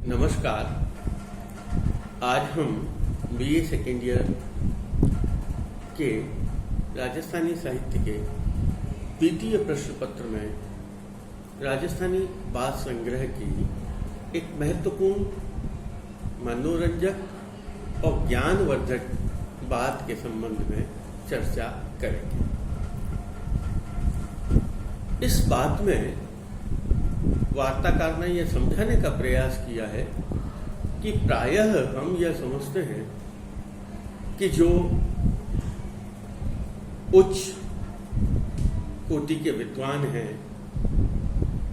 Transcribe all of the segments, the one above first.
नमस्कार। आज हम बीए सेकेंड ईयर के राजस्थानी साहित्य के द्वितीय प्रश्न पत्र में राजस्थानी बात संग्रह की एक महत्वपूर्ण, मनोरंजक और ज्ञानवर्धक बात के संबंध में चर्चा करेंगे। इस बात में वार्ताकार ने यह समझाने का प्रयास किया है कि प्रायः हम यह समझते हैं कि जो उच्च कोटि के विद्वान हैं,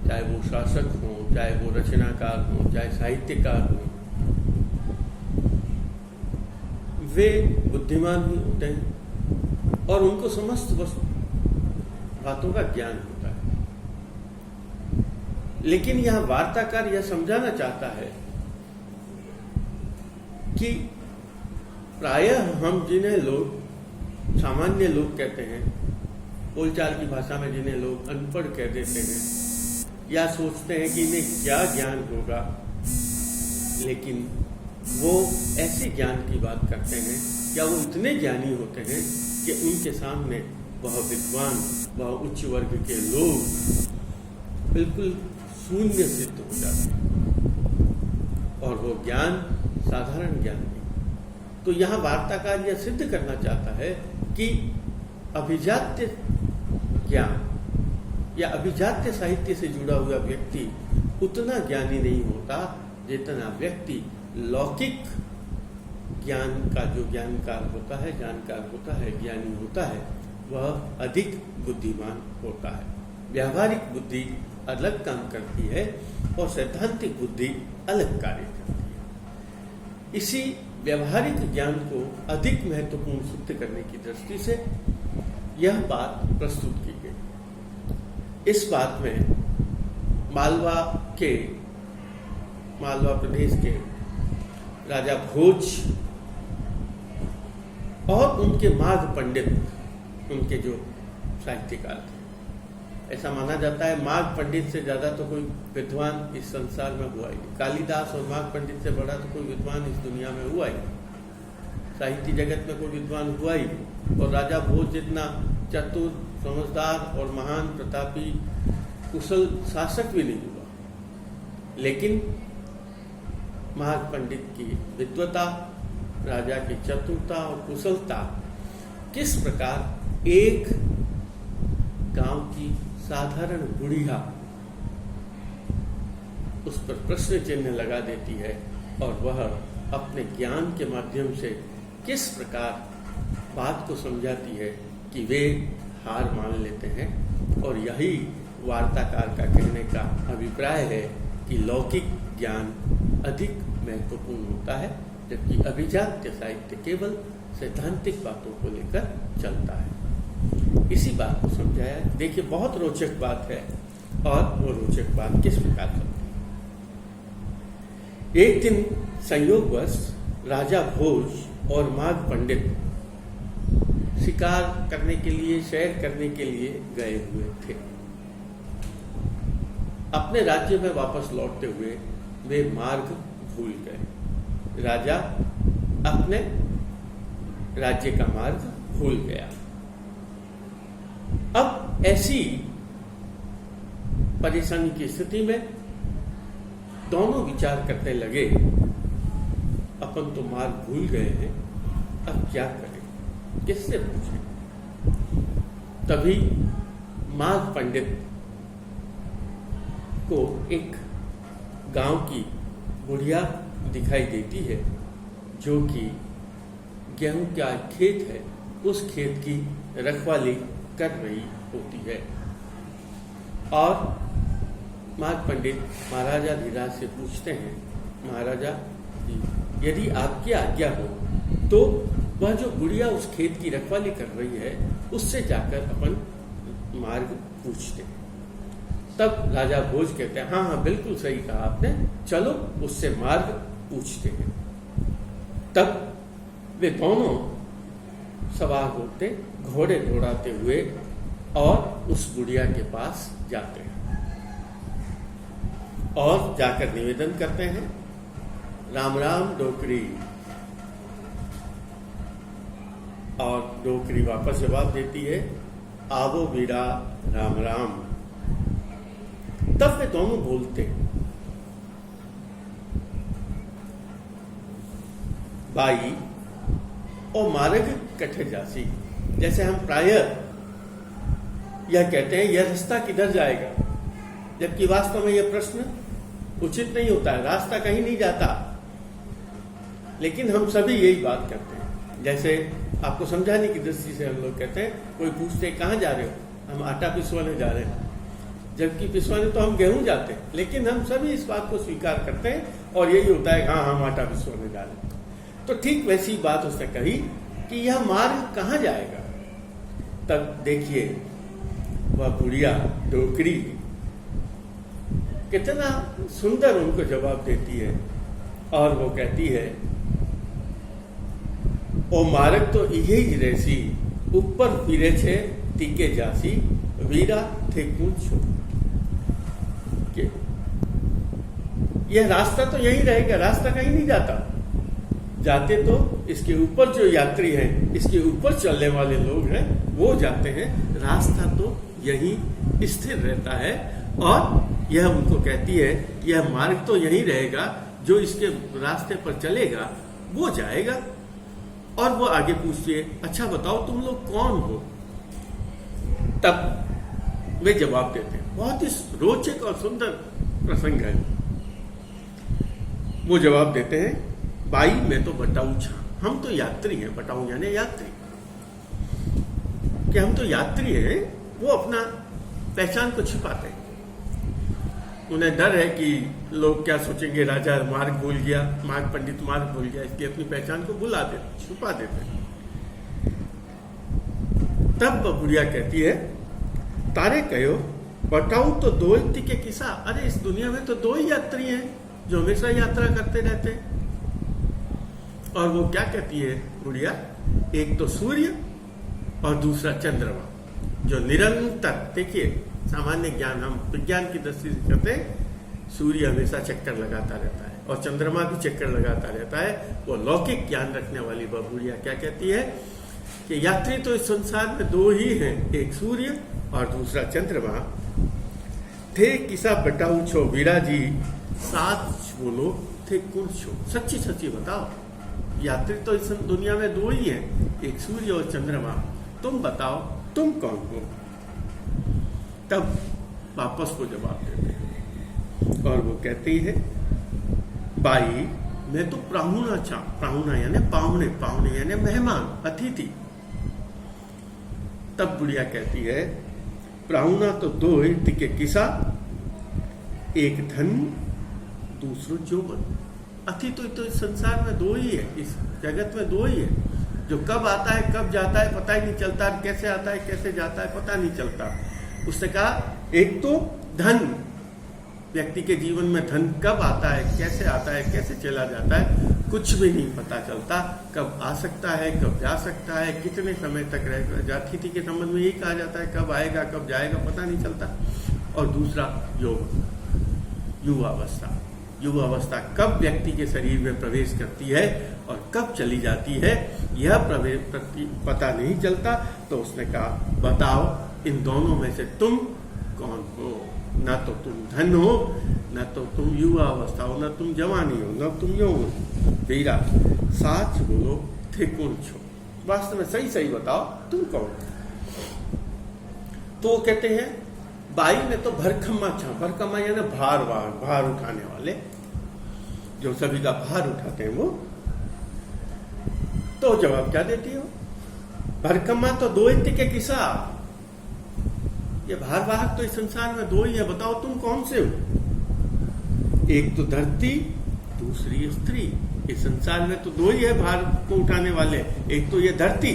चाहे वो शासक हों, चाहे वो रचनाकार हों, चाहे साहित्यकार हों, वे बुद्धिमान ही होते हैं और उनको समस्त बातों का ज्ञान होता है। लेकिन यह वार्ताकार यह समझाना चाहता है कि प्रायः हम जिन्हें लोग सामान्य लोग कहते हैं, बोलचाल की भाषा में जिन्हें लोग अनपढ़ कह देते हैं या सोचते हैं कि इन्हें क्या ज्ञान होगा, लेकिन वो ऐसे ज्ञान की बात करते हैं या वो इतने ज्ञानी होते हैं कि उनके सामने वह विद्वान, वह उच्च वर्ग के लोग बिल्कुल शून्य सिद्ध हो जाते हैं और वो ज्ञान साधारण ज्ञान नहीं। तो यहाँ वार्ताकार यह सिद्ध करना चाहता है कि अभिजात्य ज्ञान या अभिजात्य साहित्य से जुड़ा हुआ व्यक्ति उतना ज्ञानी नहीं होता जितना व्यक्ति लौकिक ज्ञान का जो ज्ञानकार होता है, जानकार होता है, ज्ञानी होता है, वह अधिक बुद्धिमान होता है। व्यावहारिक बुद्धि अलग काम करती है और सैद्धांतिक बुद्धि अलग कार्य करती है। इसी व्यावहारिक ज्ञान को अधिक महत्वपूर्ण सिद्ध करने की दृष्टि से यह बात प्रस्तुत की गई। इस बात में मालवा प्रदेश के राजा भोज और उनके माघ पंडित, उनके जो साहित्यकार थे, ऐसा माना जाता है माघ पंडित से ज्यादा तो कोई विद्वान इस संसार में हुआ ही नहीं। कालिदास और माघ पंडित से बड़ा तो कोई विद्वान इस दुनिया में हुआ ही नहीं। साहित्य जगत में कोई विद्वान हुआ ही नहीं। और राजा भोज जितना चतुर, समझदार और महान, प्रतापी, कुशल शासक भी नहीं हुआ। लेकिन माघ पंडित की विद्वता, राजा की चतुरता और कुशलता किस प्रकार एक गांव की साधारण बुढ़िया उस पर प्रश्न चिन्ह लगा देती है और वह अपने ज्ञान के माध्यम से किस प्रकार बात को समझाती है कि वे हार मान लेते हैं। और यही वार्ताकार का कहने का अभिप्राय है कि लौकिक ज्ञान अधिक महत्वपूर्ण होता है, जबकि अभिजात्य साहित्य केवल सैद्धांतिक बातों को लेकर चलता है। इसी बात को समझाया। देखिए, बहुत रोचक बात है और वो रोचक बात किस प्रकार चलती है। एक दिन संयोगवश राजा भोज और माघ पंडित शिकार करने के लिए, सैर करने के लिए गए हुए थे। अपने राज्य में वापस लौटते हुए वे मार्ग भूल गए। राजा अपने राज्य का मार्ग भूल गया। अब ऐसी परेशानी की स्थिति में दोनों विचार करने लगे, अपन तो मार्ग भूल गए हैं, अब क्या करें, किससे पूछें। तभी माघ पंडित को एक गांव की बुढ़िया दिखाई देती है जो कि गेहूं का खेत है, उस खेत की रखवाली कर रही होती है। और माघ पंडित महाराजा धीराज से पूछते हैं, महाराजा जी, यदि आपकी आज्ञा हो तो वह जो बुढ़िया उस खेत की रखवाली कर रही है उससे जाकर अपन मार्ग पूछते हैं। तब राजा भोज कहते हैं, हाँ हाँ बिल्कुल सही कहा आपने, चलो उससे मार्ग पूछते हैं। तब वे दोनों सवार होते, घोड़े दौड़ाते हुए और उस बुढ़िया के पास जाते हैं और जाकर निवेदन करते हैं राम राम डोकरी। और डोकरी वापस जवाब देती है, आवो वीरा राम राम। तब वे दोनों बोलते, बाई ओ मार्ग कठे जासी। जैसे हम प्रायः यह कहते हैं, यह रास्ता किधर जाएगा, जबकि वास्तव में यह प्रश्न उचित नहीं होता है। रास्ता कहीं नहीं जाता, लेकिन हम सभी यही बात करते हैं। जैसे आपको समझाने की दृष्टि से हम लोग कहते हैं, कोई पूछते कहाँ जा रहे हो, हम आटा पिसवाने जा रहे हैं, जबकि पिसवाने तो हम गेहूं जाते हैं। लेकिन हम सभी इस बात को स्वीकार करते हैं और यही होता है, हाँ हम आटा पिसवाने जा रहे हैं। तो ठीक वैसी बात उसने कही कि यह मार्ग कहाँ जाएगा। तब देखिए वह बुढ़िया डोकरी कितना सुंदर उनको जवाब देती है, और वो कहती है, ओ मार्ग तो यही रहसी, ऊपर फिरे छे टीके जासी, वीरा थे पूछो। यह रास्ता तो यही रहेगा, रास्ता कहीं नहीं जाता। जाते तो इसके ऊपर जो यात्री हैं, इसके ऊपर चलने वाले लोग हैं, वो जाते हैं। रास्ता तो यही स्थिर रहता है। और यह उनको कहती है, यह मार्ग तो यही रहेगा, जो इसके रास्ते पर चलेगा वो जाएगा। और वो आगे पूछती है, अच्छा बताओ तुम लोग कौन हो। तब वे जवाब देते हैं, बहुत ही रोचक और सुंदर प्रसंग है। वो जवाब देते हैं, बाई मैं तो बताऊं छा, हम तो यात्री हैं। बताऊं यानी यात्री, कि हम तो यात्री हैं। वो अपना पहचान को छिपाते हैं। उन्हें डर है कि लोग क्या सोचेंगे, राजा मार्ग भूल गया, पंडित मार्ग भूल गया, इसलिए अपनी पहचान को भुला देते, छुपा देते। तब बुढ़िया कहती है, तारे कहो बताओ तो दो के किस्सा। अरे इस दुनिया में तो दो ही यात्री हैं जो हमेशा यात्रा करते रहते हैं। और वो क्या कहती है बुढ़िया, एक तो सूर्य और दूसरा चंद्रमा, जो निरंतर, देखिए सामान्य ज्ञान हम विज्ञान की दृष्टि से कहते हैं, सूर्य हमेशा चक्कर लगाता रहता है और चंद्रमा भी चक्कर लगाता रहता है। वो लौकिक ज्ञान रखने वाली वह बुढ़िया क्या कहती है कि यात्री तो इस संसार में दो ही हैं, एक सूर्य और दूसरा चंद्रमा। थे किसा बताऊ छो वीरा जी, साथ बोलो थे कौन छो। सच्ची सच्ची बताओ, यात्री तो इस दुनिया में दो ही हैं, एक सूर्य और चंद्रमा। तुम बताओ तुम कौन हो। तब वापस को जवाब देते हैं और वो कहती है, बाई मैं तो प्राहुणा छा। प्राहुणा यानी पावने, पावने यानी मेहमान, अतिथि। तब बुढ़िया कहती है, प्राहुणा तो दो के किसा, एक धन दूसरो जोबन। अतिथि तो इस संसार में दो ही है, इस जगत में दो ही है, जो कब आता है कब जाता है पता ही नहीं चलता, कैसे आता है कैसे जाता है पता नहीं चलता। उसने कहा, एक तो धन, व्यक्ति के जीवन में धन कब आता है, कैसे आता है, कैसे चला जाता है, कुछ भी नहीं पता चलता। कब आ सकता है, कब जा सकता है, कितने समय तक रहेगा। अतिथि के संबंध में यही कहा जाता है, कब आएगा कब जाएगा पता नहीं चलता। और दूसरा योग, युवावस्था। युवावस्था कब व्यक्ति के शरीर में प्रवेश करती है और कब चली जाती है, यह पता नहीं चलता। तो उसने कहा, बताओ इन दोनों में से तुम कौन हो। न तो तुम धन हो, न तो तुम युवा अवस्था हो, न तुम जवानी हो, न तुम यौन हो। वीरा साच बोलो थे कौन छो। वास्तव में सही सही बताओ तुम कौन हो। तो वो कहते हैं, बाई में तो भरखम्मा छा। भरखम्मा यानी भार उठाने वाले, जो सभी का भार उठाते हैं वो। तो जवाब क्या देती हो, भरखम्मा तो दो के किस्सा। ये भार वाहक तो इस संसार में दो ही है, बताओ तुम कौन से हो। एक तो धरती, दूसरी स्त्री। इस संसार में तो दो ही है भार को उठाने वाले, एक तो ये धरती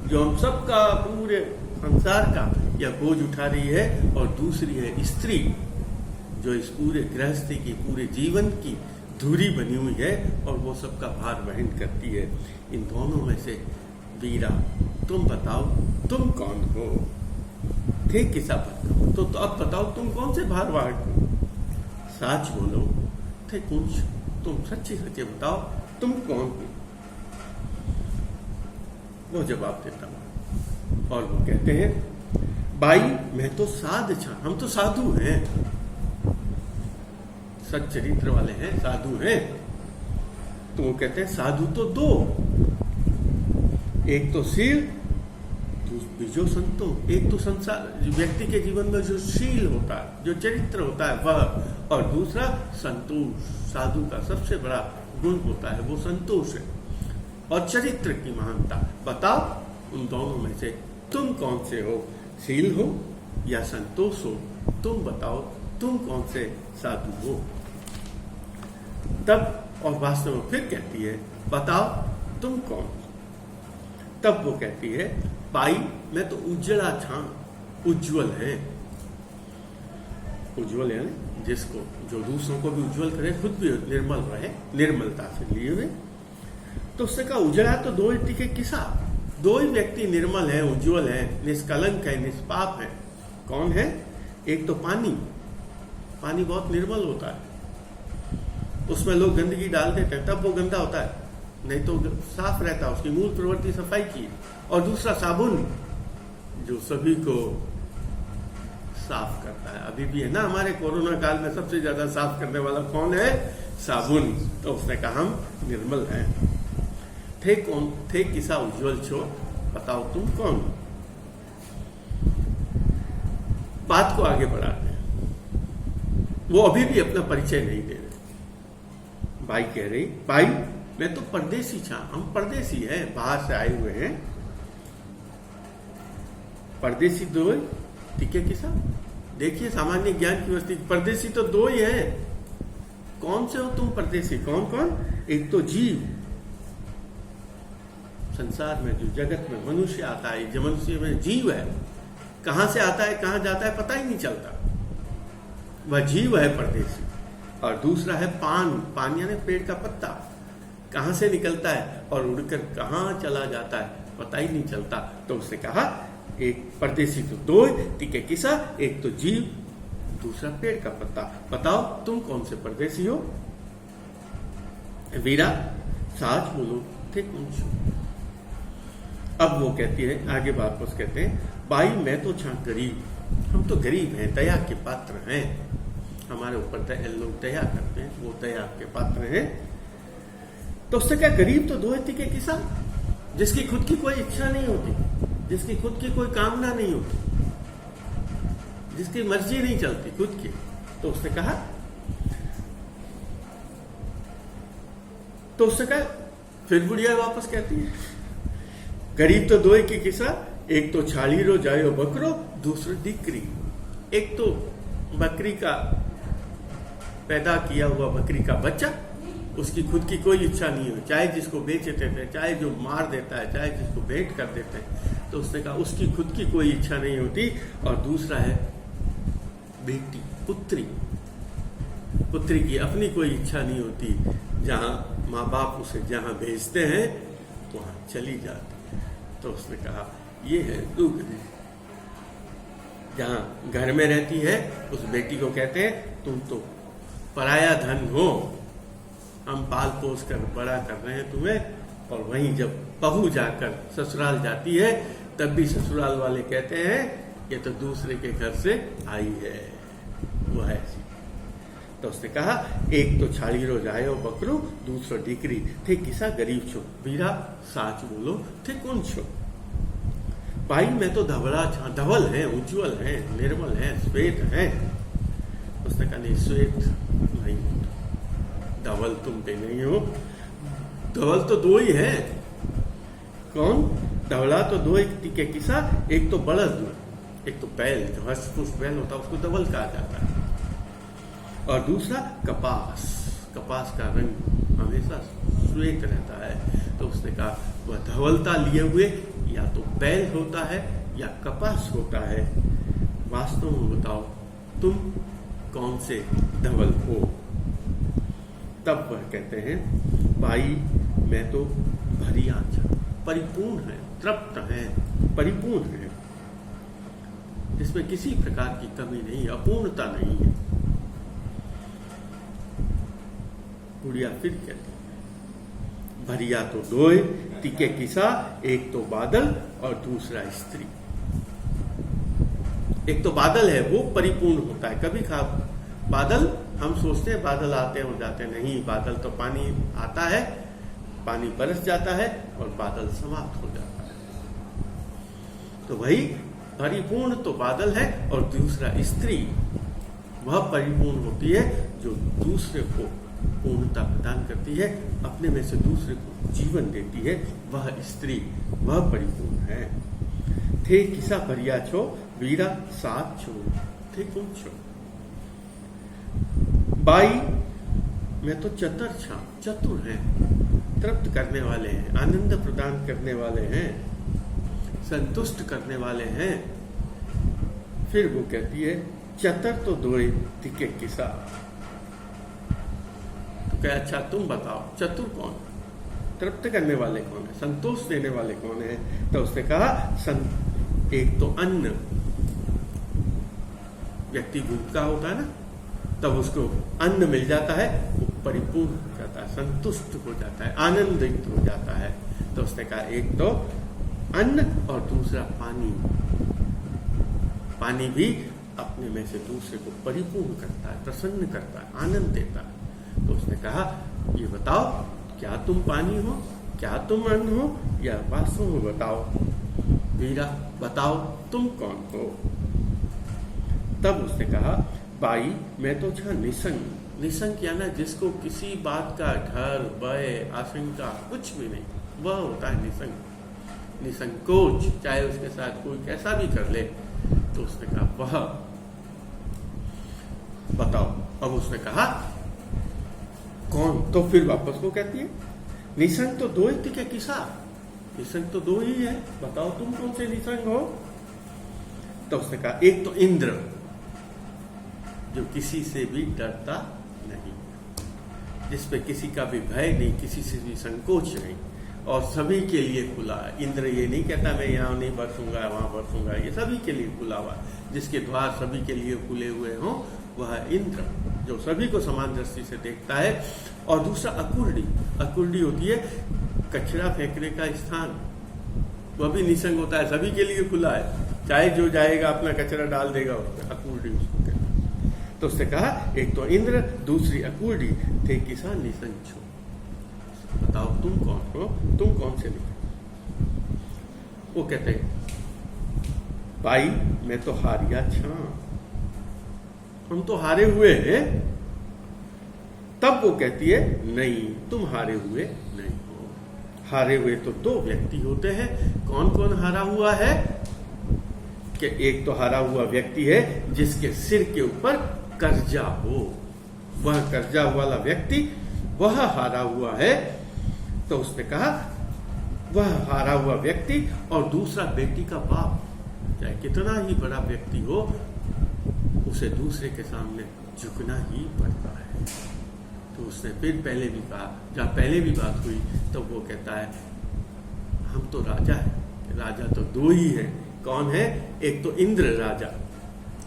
जो हम सबका पूरे संसार का यह बोझ उठा रही है, और दूसरी है स्त्री जो इस पूरे गृहस्थी की, पूरे जीवन की धुरी बनी हुई है और वो सबका भार वहन करती है। इन दोनों में से वीरा तुम बताओ तुम कौन हो। थे किसा पर तो अब बताओ तुम कौन से भार वाहक हो। साच बोलो थे कुछ। तुम सच्ची सच्ची बताओ तुम कौन हो। वो जवाब देता हूं और वो कहते हैं, भाई मैं तो साध छा, हम तो साधु हैं, सच्चरित्र वाले हैं, साधु हैं। तो वो कहते हैं साधु तो दो, एक तो शील, जो संतो, एक तो संसार व्यक्ति के जीवन में जो शील होता है, जो चरित्र होता है वह, और दूसरा संतोष। साधु का सबसे बड़ा गुण होता है वो संतोष है और चरित्र की महानता। बताओ उन दोनों में से तुम कौन से हो, शील हो या संतोष हो, तुम बताओ तुम कौन से साधु हो। तब और वास्तव में फिर कहती है बताओ तुम कौन। तब वो कहती है भाई मैं तो उज्जला छा, उज्जवल है। उज्जवल है जिसको, जो दूसरों को भी उज्जवल करे, खुद भी निर्मल रहे, निर्मलता से लिए हुए। तो उसने कहा उजड़ा तो दो ही टिके किसा, दो ही व्यक्ति निर्मल है, उज्जवल है, निष्कलंक है, निष्पाप है। कौन है? एक तो पानी, पानी बहुत निर्मल होता है, उसमें लोग गंदगी डाल देते हैं तब वो गंदा होता है, नहीं तो साफ रहता है, उसकी मूल प्रवृत्ति सफाई की। और दूसरा साबुन, जो सभी को साफ करता है। अभी भी है ना हमारे कोरोना काल में सबसे ज्यादा साफ करने वाला कौन है? साबुन। तो उसने कहा हम निर्मल हैं। थे कौन? थे किसा उज्जवल छो, बताओ तुम कौन। बात को आगे बढ़ाते हैं, वो अभी भी अपना परिचय नहीं दे रहे। भाई कह रही भाई मैं तो परदेसी छा, हम परदेसी हैं, बाहर से आए हुए हैं। परदेसी दो ठीक है किसा, देखिए सामान्य ज्ञान की वस्तु, परदेसी तो दो ही है। कौन से हो तुम परदेसी? कौन कौन? एक तो जीव, संसार में जो जगत में मनुष्य आता है, जो मनुष्य में जीव है, कहां से आता है कहां जाता है पता ही नहीं चलता, वह जीव है परदेसी। और दूसरा है पान, पान यानी पेड़ का पत्ता, कहां से निकलता है और उड़कर कहां चला जाता है पता ही नहीं चलता। तो उसने कहा एक परदेसी तो दो, ठीक है किसा, एक तो जीव, दूसरा पेड़ का पत्ता। बताओ तुम कौन से परदेसी हो? वीरा साच बोलो थे कौन से। अब वो कहती है, आगे वापस कहते हैं भाई मैं तो छा गरीब, हम तो गरीब हैं, दया के पात्र हैं, हमारे ऊपर लोग दया करते हैं, वो दया के पात्र हैं। तो उससे क्या, गरीब तो दो टिके किसा, जिसकी खुद की कोई इच्छा नहीं होती, जिसकी खुद की कोई कामना नहीं होती, जिसकी मर्जी नहीं चलती खुद की। तो उसने कहा, तो उसने कहा, फिर बुढ़िया वापस कहती है गरीब तो दो की किसा, एक तो छाली रो जायो बकरो, दूसरी दिकरी। एक तो बकरी का पैदा किया हुआ बकरी का बच्चा, उसकी खुद की कोई इच्छा नहीं हो, चाहे जिसको बेच देते हैं, चाहे जो मार देता है, चाहे जिसको भेंट कर देते हैं। तो उसने कहा उसकी खुद की कोई इच्छा नहीं होती। और दूसरा है बेटी, पुत्री, पुत्री की अपनी कोई इच्छा नहीं होती, जहां माँ बाप उसे जहां भेजते हैं वहां चली जाती है। तो उसने कहा ये है दुख, जहां घर में रहती है उस बेटी को कहते हैं तुम तो पराया धन हो, हम पाल पोस कर बड़ा कर रहे हैं तुम्हें। और वहीं जब बहू जाकर ससुराल जाती है तब भी ससुराल वाले कहते हैं ये तो दूसरे के घर से आई है, वो है ऐसी। तो उसने कहा एक तो छाड़ी रो जायो बकरो, दूसरो डिकरी, थे किसा गरीब छो, वीरा साच बोलो थे कौन छो। भाई मैं तो धवला छा, धवल है, उज्जवल है, निर्मल है, श्वेत है। उसने कहा नहीं श्वेत नहीं, धवल तुम पे नहीं हो, धवल तो दो ही है। कौन? धवला तो दो, एक टिके किसा, एक तो बलद, एक तो बैल, जो हस्तपुष्ट बैल होता है उसको धवल कहा जाता है। और दूसरा कपास, कपास का रंग हमेशा श्वेत रहता है। तो उसने कहा वह धवलता लिए हुए या तो बैल होता है या कपास होता है। वास्तव में बताओ तुम कौन से धवल हो। तब वह कहते हैं भाई मैं तो भरी आंच, परिपूर्ण है, तृप्त है, परिपूर्ण है, जिसमें किसी प्रकार की कमी नहीं, अपूर्णता नहीं है। बुढ़िया फिर कहती भरिया तो दोए तिके किसा, एक तो बादल और दूसरा स्त्री। एक तो बादल है वो परिपूर्ण होता है, कभी बादल हम सोचते हैं बादल आते हैं और जाते हैं, नहीं, बादल तो पानी आता है, पानी बरस जाता है और बादल समाप्त हो जाता है। तो वही परिपूर्ण तो बादल है, और दूसरा स्त्री वह परिपूर्ण होती है जो दूसरे को पूर्णता प्रदान करती है, अपने में से दूसरे को जीवन देती है, वह स्त्री, वह परिपूर्ण है। थे किसा भरिया छो वीरा साथ छो, थे कौन छो। बाई मैं तो चतुर हैं, तृप्त करने वाले हैं, आनंद प्रदान करने वाले हैं, संतुष्ट करने वाले हैं। फिर वो कहती है चतर तो दोए तिके किसा। तो क्या अच्छा तुम बताओ चतुर कौन, तृप्त करने वाले कौन है, संतोष देने वाले कौन है। तो उसने कहा एक तो अन्न, व्यक्ति भूखा होता है ना, तब उसको अन्न मिल जाता है, वो परिपूर्ण हो जाता है, संतुष्ट हो जाता है, आनंदित हो जाता है। तो उसने कहा एक तो अन्न और दूसरा पानी। पानी भी अपने में से दूसरे को परिपूर्ण करता है, प्रसन्न करता है, आनंद देता है। तो उसने कहा ये बताओ क्या तुम पानी हो, क्या तुम अन्न हो, या वास्तव में बताओ वीरा, बताओ तुम कौन हो। तब उसने कहा बाई मैं तो छा निसंग। निसंग क्या ना, जिसको किसी बात का डर, भय, आशंका कुछ भी नहीं, वह होता है निसंग, निसंकोच, चाहे उसके साथ कोई कैसा भी कर ले। तो उसने कहा वह बताओ। अब उसने कहा कौन। तो फिर वापस को कहती है निसंग तो दो ही क्या किसा, निसंग तो दो ही है, बताओ तुम कौन से निसंग हो। तो उसने कहा एक तो इंद्र, जो किसी से भी डरता नहीं, जिसपे किसी का भी भय नहीं, किसी से भी संकोच नहीं, और सभी के लिए खुला है। इंद्र ये नहीं कहता मैं यहाँ नहीं बरसूंगा, वहां बरसूंगा, ये सभी के लिए खुला हुआ, जिसके द्वार सभी के लिए खुले हुए हों, वह इंद्र, जो सभी को समान दृष्टि से देखता है। और दूसरा अकुर्डी, अकुर्डी होती है कचरा फेंकने का स्थान, वह भी निसंग होता है, सभी के लिए खुला है, चाहे जो जाएगा अपना कचरा डाल देगा उसमें, अकुर्डी उसको कहते हैं। तो उसने कहा एक तो इंद्र, दूसरी अकुर्डी, थे किसान निसंग छो। बताओ तुम कौन हो, तुम कौन से निकले। वो कहते भाई मैं तो हारिया छा, हम तो हारे हुए हैं। तब वो कहती है नहीं, तुम हारे हुए नहीं हो। हारे हुए तो दो व्यक्ति होते हैं। कौन कौन हारा हुआ है कि एक तो हारा हुआ व्यक्ति है जिसके सिर के ऊपर कर्जा हो, वह कर्जा वाला व्यक्ति वह हारा हुआ है। तो उसने कहा वह हारा हुआ व्यक्ति, और दूसरा बेटी का बाप, चाहे कितना ही बड़ा व्यक्ति हो, उसे दूसरे के सामने झुकना ही पड़ता है। तो उसने फिर पहले भी कहा, जब पहले भी बात हुई तो वो कहता है हम तो राजा है, राजा तो दो ही है। कौन है, एक तो इंद्र राजा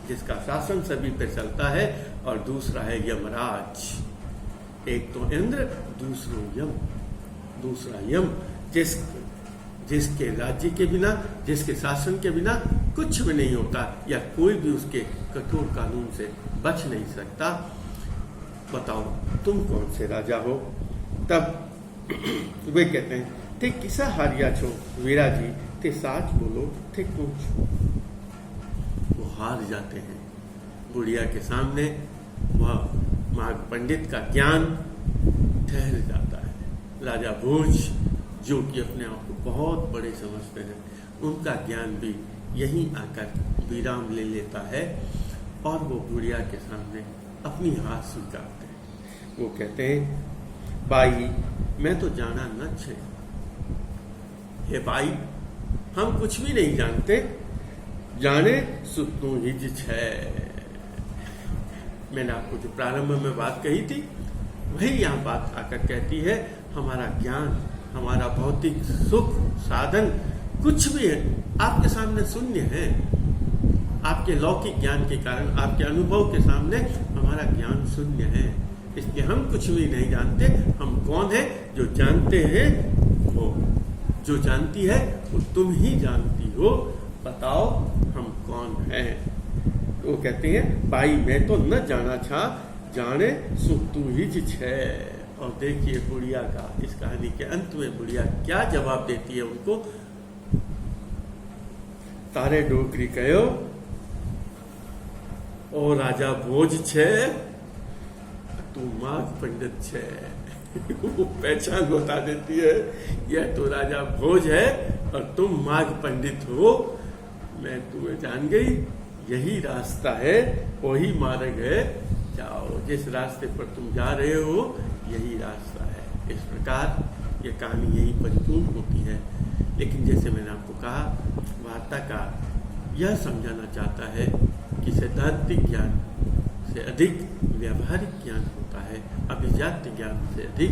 जिसका शासन सभी पे चलता है, और दूसरा है यमराज। एक तो इंद्र, दूसरा यम, जिसके राज्य के बिना, जिसके शासन के बिना कुछ भी नहीं होता, या कोई भी उसके कठोर कानून से बच नहीं सकता। बताओ तुम कौन से राजा हो। तब वे कहते हैं थे किसा हारिया छो वीरा जी, थे साच बोलो थे कुछ। वो हार जाते हैं बुढ़िया के सामने, वह माघ पंडित का ज्ञान ठहर जाता है। राजा भोज जो कि अपने आप को बहुत बड़े समझते हैं, उनका ज्ञान भी यहीं आकर विराम ले लेता है, और वो बुढ़िया के सामने अपनी हार स्वीकारते हैं। वो कहते हैं बाई मैं तो जाना न छे। हे बाई हम कुछ भी नहीं जानते, जाने सुतू हिज छे। मैंने आपको जो प्रारंभ में बात कही थी, वही यहाँ बात आकर कहती है, हमारा ज्ञान, हमारा भौतिक सुख साधन कुछ भी है आपके सामने शून्य है। आपके लौकिक ज्ञान के कारण, आपके अनुभव के सामने हमारा ज्ञान शून्य है। इसलिए हम कुछ भी नहीं जानते। हम कौन है? जो जानते हैं वो। जो जानती है वो तुम ही जानती हो। बताओ हम कौन हैं? तो वो कहते हैं भाई मैं तो न जाना छा, जाने सो तू ही छे। और देखिए बुढ़िया का इस कहानी के अंत में बुढ़िया क्या जवाब देती है उनको। तारे डोकरी कहो ओ राजा भोज छे, तू माघ पंडित छे। वो पहचान बता देती है, यह तो राजा भोज है और तुम माघ पंडित हो। मैं तुम्हें जान गई, यही रास्ता है, वही मार्ग है, जाओ। जिस रास्ते पर तुम जा रहे हो यही रास्ता है। इस प्रकार ये कहानी यही परिपूर्ण होती है। लेकिन जैसे मैंने आपको कहा, वार्ताकार यह समझाना चाहता है कि सैद्धांतिक ज्ञान से अधिक व्यावहारिक ज्ञान होता है, अभिजात्य ज्ञान से अधिक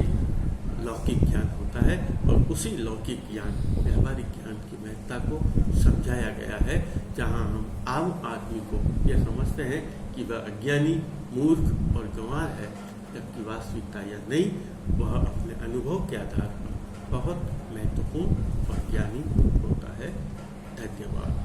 लौकिक ज्ञान होता है, और उसी लौकिक ज्ञान व्यावहारिक ज्ञान की महत्ता को समझाया गया है। जहाँ हम आम आदमी को यह समझते हैं कि वह अज्ञानी, मूर्ख और गंवार है, जबकि वास्तविकता यह नहीं, वह अपने अनुभव के आधार पर बहुत महत्वपूर्ण और ज्ञानी होता है। धन्यवाद।